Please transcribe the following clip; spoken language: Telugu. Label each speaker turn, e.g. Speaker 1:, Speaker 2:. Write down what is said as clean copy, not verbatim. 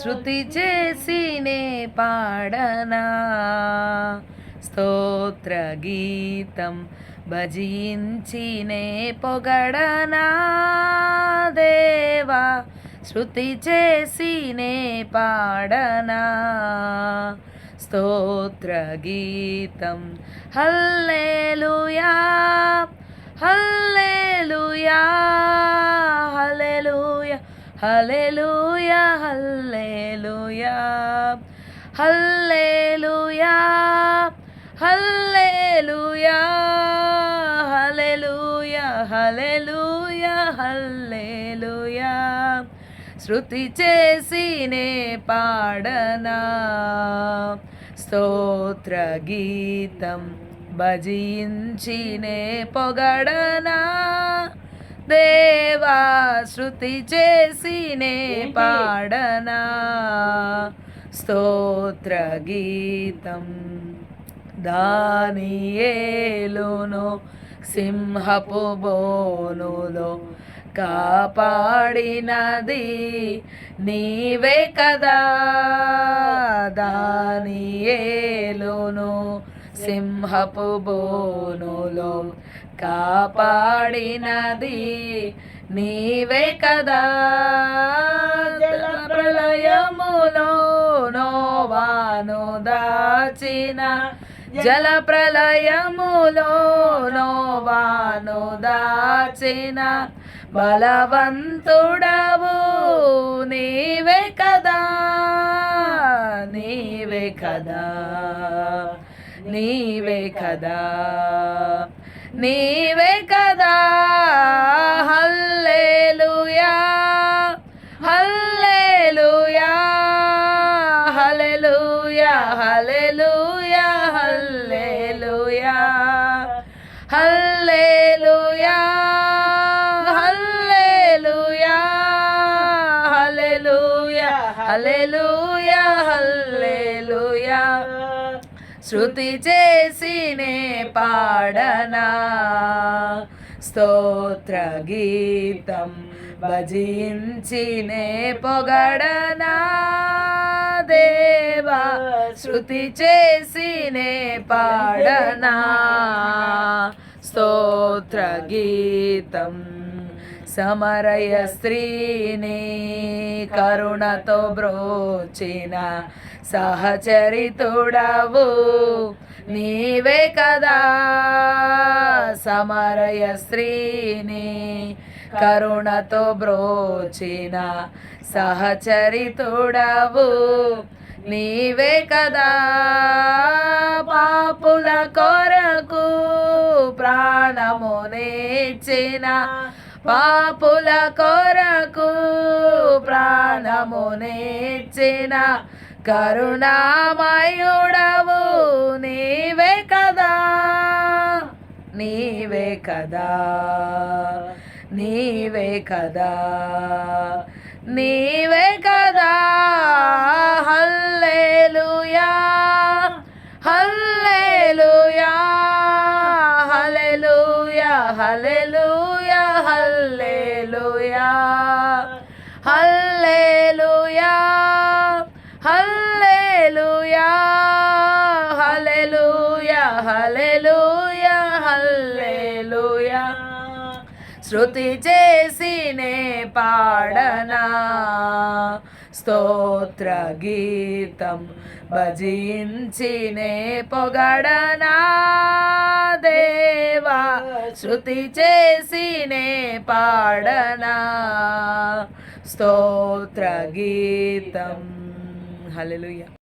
Speaker 1: శృతి చేసినే పాడనా స్తోత్ర గీతం భజించినే పొగడనా దేవా శృతి చేసినే పాడనా స్తోత్ర గీతం హల్లెలూయా హల్లెలూయా హల్లెలూయా హల్లెలూయా హల్లెలూయా హల్లెలూయా హల్లెలూయా హల్లెలూయా హల్లెలూయా హల్లెలూయా శృతి చేసినే పాడనా స్తోత్ర గీతం భజించినే పొగడనా దేవా శృతి చేసినే పాడనా స్తోత్ర గీతం దానియేలును సింహపు బోనులో కాపాడినది నీవే కదా దానియేలును సింహపు బోనులో కాపాడినది నీవే కదా జల ప్రళయములో నోవాను దాచిన జల ప్రళయములో నోవాను దాచిన బలవంతుడవు నీవే కదా నీవే కదా నీవే కదా నీవే కదా హల్లెలూయా హల్లెలూయా హల్లెలూయా హల్లెలూయా హల్లెలూయా హల్లెలూయా హల్లెలూయా హల్లెలూయా హల్లెలూయా హల్లెలూయా శృతి చేసినే పాడనా స్తోత్ర గీతం భజించినే పొగడనా దేవా శృతి చేసినే పాడనా స్తోత్ర గీతం సమరయ స్త్రీని కరుణతో బ్రోచిన సహచరితుడవు నీవే కదా సమరయ స్త్రీని కరుణతో బ్రోచిన సహచరితుడవు నీవే కదా పాపుల కొరకు ప్రాణమునిచ్చిన పాపుల కొరకు ప్రాణమునిచ్చిన కరుణామయుడవు నీవే కదా నీవే కదా నీవే కదా నీవే కదా హల్లెలూయా హల్లెలూయా హల్లెలూయా హల్లెలూయా హల్లెలూయా హల్లెలూయా హల్లెలూయా హల్లెలూయా హల్లెలూయా హల్లెలూయా శృతి చేసినే పాడనా స్తోత్ర గీతం భజించినే పొగడనా దేవా శృతి చేసినే పాడనా స్తోత్ర గీతం హల్లెలూయా.